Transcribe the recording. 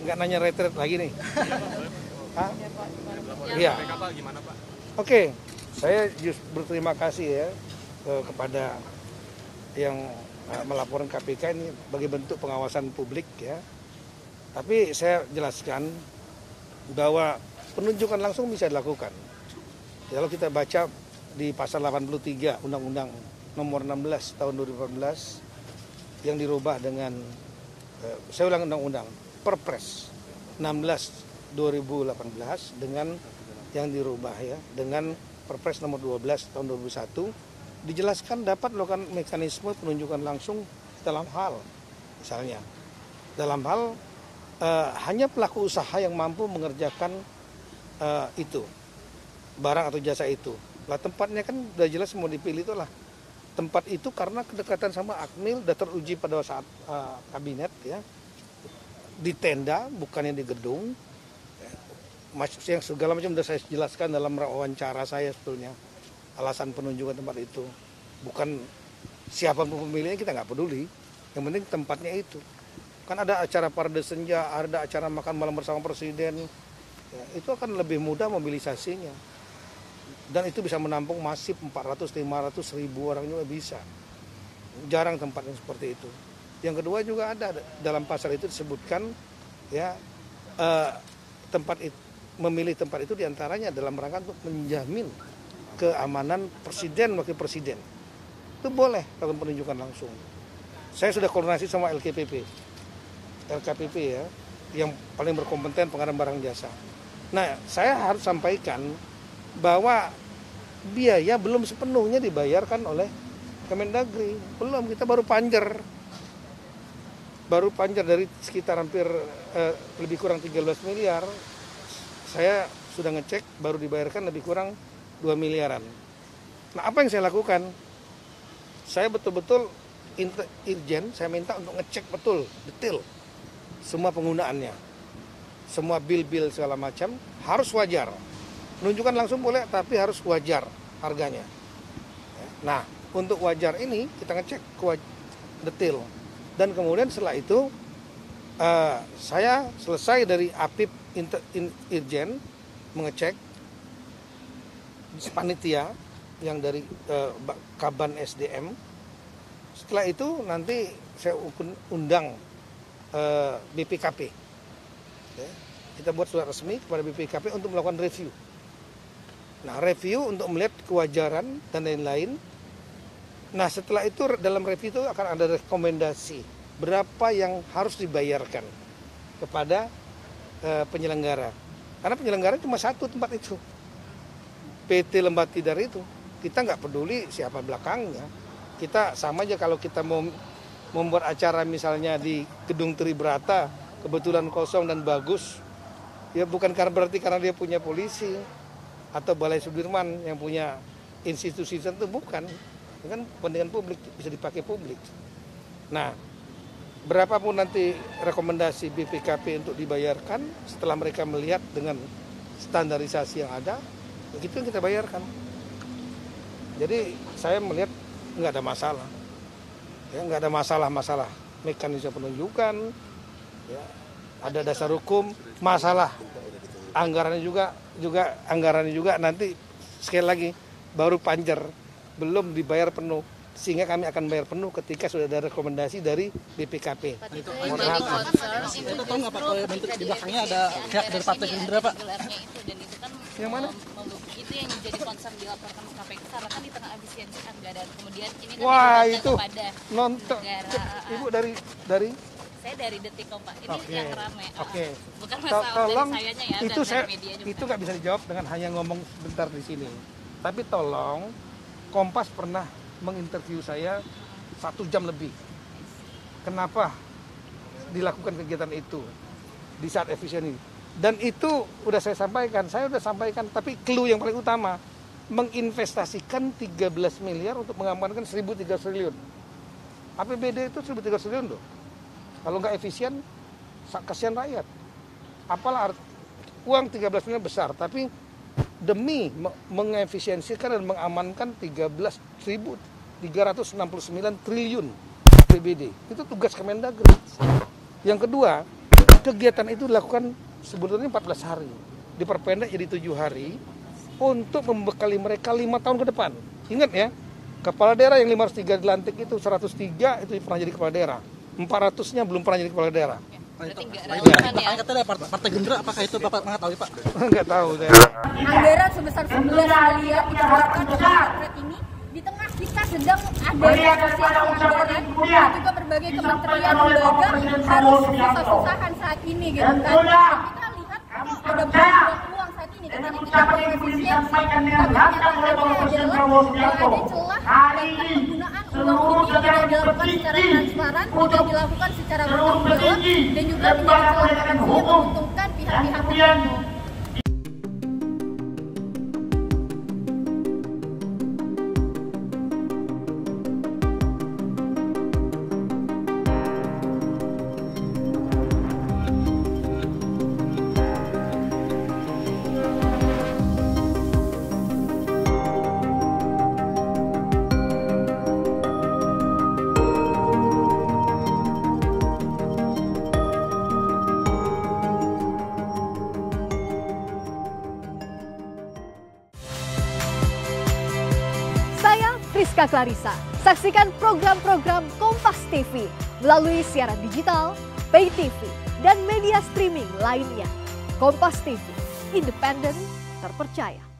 nggak nanya retret lagi nih. Iya. Oke, saya berterima kasih ya kepada yang melaporkan KPK ini bagi bentuk pengawasan publik ya. Tapi saya jelaskan bahwa penunjukan langsung bisa dilakukan. Kalau kita baca di pasal 83 Undang-Undang nomor 16 tahun 2014 yang dirubah dengan saya ulang undang-undang Perpres 16 2018 dengan yang dirubah ya dengan Perpres nomor 12 tahun 2021 dijelaskan dapat melakukan mekanisme penunjukan langsung dalam hal misalnya dalam hal hanya pelaku usaha yang mampu mengerjakan itu barang atau jasa itu. Lah tempatnya kan udah jelas mau dipilih itulah tempat itu karena kedekatan sama Akmil sudah teruji pada saat kabinet ya di tenda bukannya di gedung yang segala macam sudah saya jelaskan dalam wawancara saya sebetulnya alasan penunjukan tempat itu bukan siapa pemilihnya kita nggak peduli yang penting tempatnya itu kan ada acara parade senja ada acara makan malam bersama presiden ya, itu akan lebih mudah mobilisasinya dan itu bisa menampung masif 400-500 ribu orang juga bisa jarang tempat yang seperti itu. Yang kedua juga ada dalam pasal itu disebutkan ya tempat itu, memilih tempat itu diantaranya dalam rangka untuk menjamin keamanan presiden wakil presiden itu boleh lakukan penunjukan langsung. Saya sudah koordinasi sama LKPP ya yang paling berkompeten pengadaan barang jasa. Nah saya harus sampaikan bahwa biaya belum sepenuhnya dibayarkan oleh Kemendagri, belum, kita baru panjer dari sekitar hampir lebih kurang 13 miliar, saya sudah ngecek baru dibayarkan lebih kurang 2 miliaran. Nah apa yang saya lakukan? Saya betul-betul Irjen, saya minta untuk ngecek betul, detail, semua penggunaannya, semua bil-bil segala macam harus wajar. Penunjukan langsung boleh, tapi harus wajar harganya. Nah, untuk wajar ini kita ngecek detail. Dan kemudian setelah itu, saya selesai dari APIP Irjen mengecek panitia yang dari Kaban SDM. Setelah itu nanti saya undang BPKP. Kita buat surat resmi kepada BPKP untuk melakukan review. Nah, review untuk melihat kewajaran dan lain-lain. Nah, setelah itu dalam review itu akan ada rekomendasi berapa yang harus dibayarkan kepada penyelenggara. Karena penyelenggara cuma satu tempat itu. PT Lembah Tidar itu. Kita nggak peduli siapa belakangnya. Kita sama aja kalau kita mau membuat acara misalnya di Gedung Tribrata, kebetulan kosong dan bagus. Ya bukan berarti karena dia punya polisi atau Balai Sudirman yang punya institusi tertentu, bukan. Itu kan kepentingan publik, bisa dipakai publik. Nah, berapapun nanti rekomendasi BPKP untuk dibayarkan setelah mereka melihat dengan standarisasi yang ada, begitu yang kita bayarkan. Jadi saya melihat nggak ada masalah. Ya, nggak ada masalah mekanisme penunjukan, ya, ada dasar hukum, masalah anggarannya juga nanti sekali lagi baru panjer belum dibayar penuh sehingga kami akan bayar penuh ketika sudah ada rekomendasi dari BPKP. Itu tahu nggak Pak kalau di belakangnya ada pihak dari Partai Gerindra Pak? Dan itu kan yang mana? Itu yang jadi concern dilaporkan ke KPK karena kan di tengah efisiensi anggaran kemudian ini kan wah itu kepada nonton Ibu dari saya dari Detik Pak ini yang ramai. Oke. Bukan masalah tolong dari sayanya ya, itu dari media juga. Itu nggak bisa dijawab dengan hanya ngomong sebentar di sini. Tapi tolong Kompas pernah menginterview saya 1 jam lebih. Kenapa dilakukan kegiatan itu di saat efisien ini? Dan itu udah saya sampaikan, tapi clue yang paling utama menginvestasikan 13 miliar untuk mengamankan 1.300 triliun. APBD itu 1.300 triliun loh. Kalau nggak efisien, kasihan rakyat. Apalah uang 13 miliar besar, tapi demi mengefisiensikan dan mengamankan 13.369 triliun APBD. Itu tugas Kemendagri. Yang kedua, kegiatan itu dilakukan sebetulnya 14 hari. Diperpendek jadi 7 hari untuk membekali mereka 5 tahun ke depan. Ingat ya, kepala daerah yang 503 dilantik itu 103 itu pernah jadi kepala daerah. 400-nya belum pernah jadi kepala daerah. Berarti nggak relevan ya. Katanya Partai Gerindra, apakah itu Bapak mengetahui Pak? Nggak tahu saya. Anggaran sebesar 11 miliar dihabiskan untuk potret ini di tengah kita sedang ada negosiasi anggaran dan juga berbagai kementerian lembaga harus susah-susahan saat ini gitu kan. Kita lihat ada banyak uang saat ini karena kita perlu efisiensi, tapi kenyataannya adalah ada celah dan penggunaan uang ini tidak dilakukan secara transparan, tidak dilakukan secara bertanggung jawab dan juga menjadi celah yang menguntungkan pihak-pihak tertentu. Saya Friska Clarissa. Saksikan program-program Kompas TV melalui siaran digital, pay TV, dan media streaming lainnya. Kompas TV, independen, terpercaya.